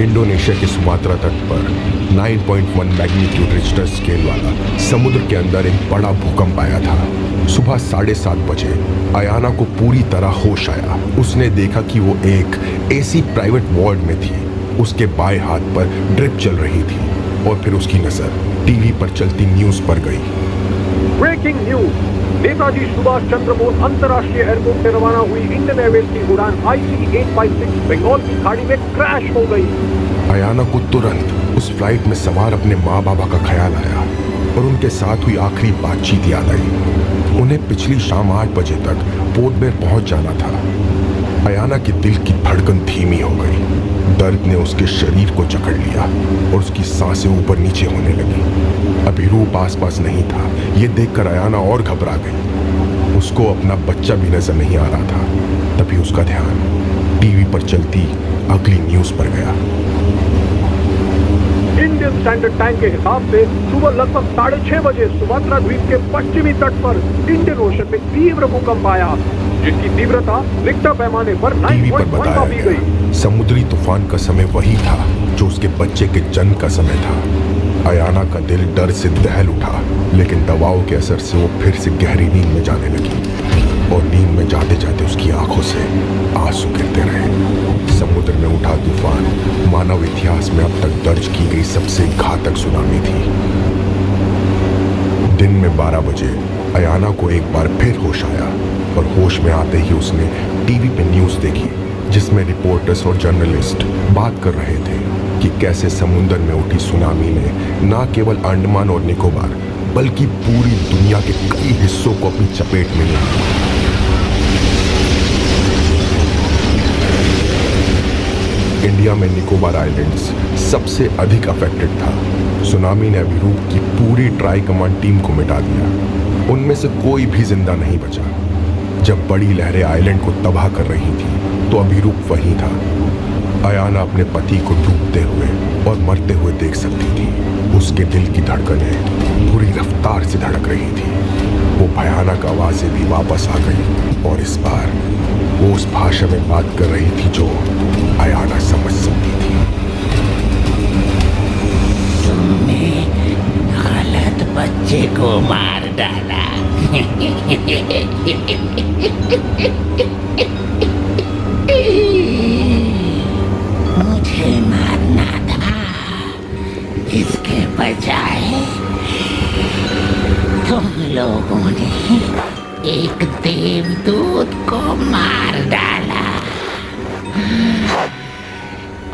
इंडोनेशिया के सुमात्रा तट पर 9.1 मैग्नीट्यूड रिक्टर स्केल वाला समुद्र के अंदर एक बड़ा भूकंप आया था। सुबह 7:30 बजे अयाना को पूरी तरह होश आया। उसने देखा कि वो एक एसी प्राइवेट वार्ड में थी। उसके बाएं हाथ पर ड्रिप चल रही थी और फिर उसकी नजर टीवी पर चलती न्यूज पर गई। ब्रेकिंग न्यूज, नेताजी सुभाष चंद्र बोस अंतर्राष्ट्रीय एयरपोर्ट से रवाना हुई इंडियन एयरवेज की उड़ान IC-856 बंगाल की खाड़ी में क्रैश हो गई। अयाना को तुरंत उस फ्लाइट में सवार अपने माँ बाबा का ख्याल आया और उनके साथ हुई आखिरी बातचीत याद आई। उन्हें पिछली शाम 8 बजे तक पोर्ट ब्लेयर पहुंच जाना था। अयाना के दिल की धड़कन धीमी हो गई। दर्द ने उसके शरीर को जकड़ लिया और उसकी सांसें ऊपर नीचे होने लगी। अभिरूप आसपास नहीं था। ये देखकर अयाना और घबरा गई। उसको अपना बच्चा भी नजर नहीं आ रहा था। तभी उसका ध्यान टीवी पर चलती अगली न्यूज पर गया। इंडियन स्टैंडर्ड टाइम के हिसाब से सुबह लगभग 6:30 बजे सुमात्रा द्वीप के पश्चिमी तट पर इंडियन ओशन में तीव्र भूकंप आया, जिसकी तीव्रता रिक्टर पैमाने पर टीवी पर 9.1 बताया मापी गई। गया समुद्री तूफान का समय वही था जो उसके बच्चे के जन्म का समय था। अयाना का दिल डर से दहल उठा, लेकिन दवाओं के असर से वो फिर से गहरी नींद में जाने लगी और नींद में जाते जाते उसकी आंखों से आंसू गिरते रहे। समुद्र में उठा तूफान मानव इतिहास में अब तक दर्ज की गई सबसे घातक सुनामी थी। दिन में 12 बजे अयाना को एक बार फिर होश आया और होश में आते ही उसने टीवी पे न्यूज़ देखी, जिसमें रिपोर्टर्स और जर्नलिस्ट बात कर रहे थे कि कैसे समुद्र में उठी सुनामी ने न केवल अंडमान और निकोबार बल्कि पूरी दुनिया के कई हिस्सों को अपनी चपेट में ले लिया। इंडिया में निकोबार आइलैंड्स सबसे अधिक अफेक्टेड था। सुनामी ने अभिरूप की पूरी ट्राई कमांड टीम को मिटा दिया। उनमें से कोई भी जिंदा नहीं बचा। जब बड़ी लहरें आइलैंड को तबाह कर रही थी तो अभिरूप वहीं था। अयाना अपने पति को डूबते हुए और मरते हुए देख सकती थी। उसके दिल की धड़कनें बुरी रफ्तार से धड़क रही थी। वो भयानक आवाजें भी वापस आ गई और इस बार वो उस भाषा में बात कर रही थी जो अयाना समझ सकती थी। तुमने गलत बच्चे को मार डाला। मुझे मारना था, इसके बजाय तुम लोगों ने एक देवदूत को मार डाला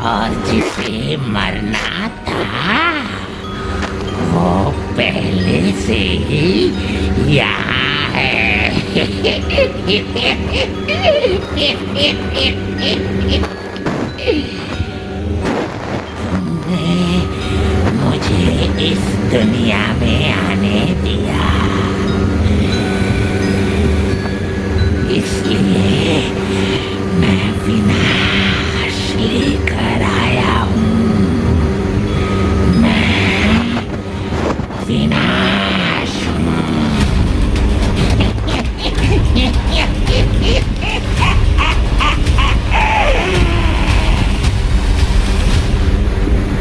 और जिसे मरना था वो पहले से ही यहाँ है। तुमने मुझे इस दुनिया में आने दिया, इसलिए मैं विनाश लेकर आया हूँ। मैं विनाश हूँ।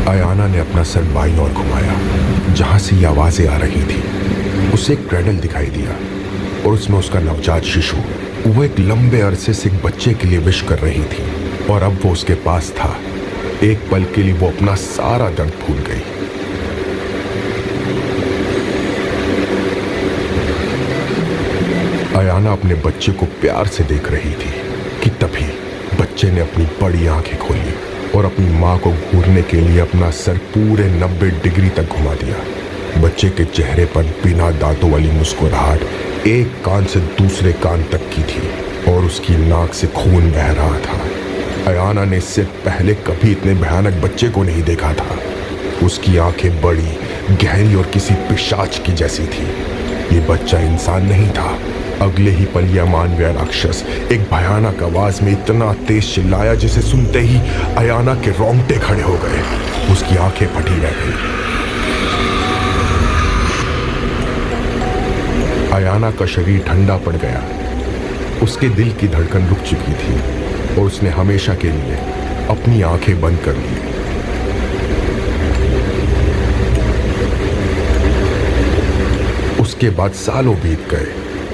अयाना ने अपना सर बाईं ओर घुमाया जहां से ये आवाजें आ रही थी। उसे एक क्रैडल दिखाई दिया और उसमें उसका नवजात शिशु वो एक लंबे अरसे से एक बच्चे के लिए विश कर रही थी और अब वो उसके पास था। एक पल के लिए वो अपना सारा दर्द भूल गई। अयाना अपने बच्चे को प्यार से देख रही थी कि तभी बच्चे ने अपनी बड़ी आंखें खोली और अपनी मां को घूरने के लिए अपना सर पूरे 90 डिग्री तक घुमा दिया। बच्चे के चेहरे पर बिना दांतों वाली मुस्कुराहट एक कान से दूसरे कान तक की थी और उसकी नाक से खून बह रहा था। अयाना ने इससे पहले कभी इतने भयानक बच्चे को नहीं देखा था। उसकी आंखें बड़ी, गहरी और किसी पिशाच की जैसी थी। ये बच्चा इंसान नहीं था। अगले ही पल यह अमानवीय राक्षस एक भयानक आवाज में इतना तेज चिल्लाया जिसे सुनते ही अयाना के रोंगटे खड़े हो गए। उसकी आंखें फटी रह गई। अयाना का शरीर ठंडा पड़ गया। उसके दिल की धड़कन रुक चुकी थी और उसने हमेशा के लिए अपनी आंखें बंद कर ली। उसके बाद सालों बीत गए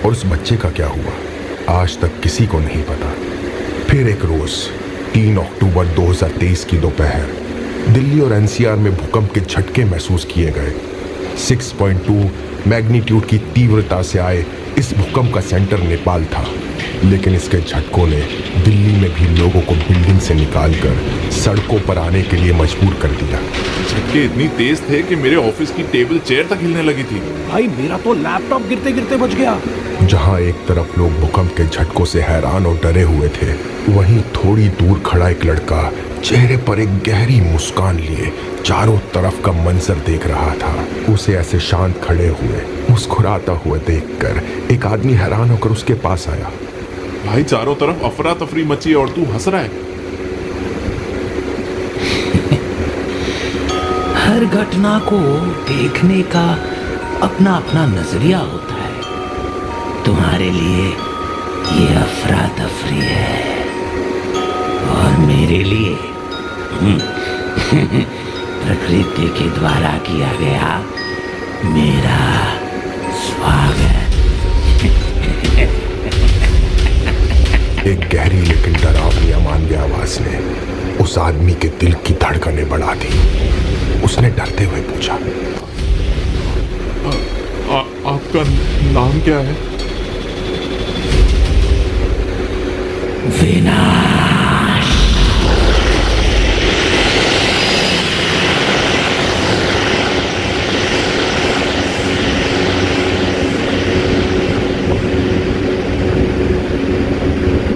और उस बच्चे का क्या हुआ आज तक किसी को नहीं पता। फिर एक रोज 3 अक्टूबर 2023 की दोपहर दिल्ली और एनसीआर में भूकंप के झटके महसूस किए गए। 6.2 मैग्नीट्यूड की तीव्रता से आए इस भूकंप का सेंटर नेपाल था, लेकिन इसके झटकों ने दिल्ली में भी लोगों को बिल्डिंग से निकालकर सड़कों पर आने के लिए मजबूर कर दिया। झटके इतनी तेज थे कि मेरे ऑफिस की टेबल चेयर तक हिलने लगी थी। भाई मेरा तो लैपटॉप गिरते गिरते बच गया। जहां एक तरफ लोग भूकंप के झटकों से हैरान और डरे हुए थे, वहीं थोड़ी दूर खड़ा एक लड़का चेहरे पर एक गहरी मुस्कान लिए चारों तरफ का मंजर देख रहा था। उसे ऐसे शांत खड़े हुए मुस्कुराता हुआ देखकर एक आदमी हैरान होकर उसके पास आया। भाई चारों तरफ अफरा तफरी मची है और तू हंस रहा है। हर घटना को देखने का अपना अपना नजरिया होता है। तुम्हारे लिए ये अफरा तफरी है और मेरे लिए प्रकृति के द्वारा किया गया मेरा स्वागत। एक गहरी लेकिन डरावनी अमानवीय आवाज ने उस आदमी के दिल की धड़कनें बढ़ा दी। उसने डरते हुए पूछा, आपका नाम क्या है? विनाश।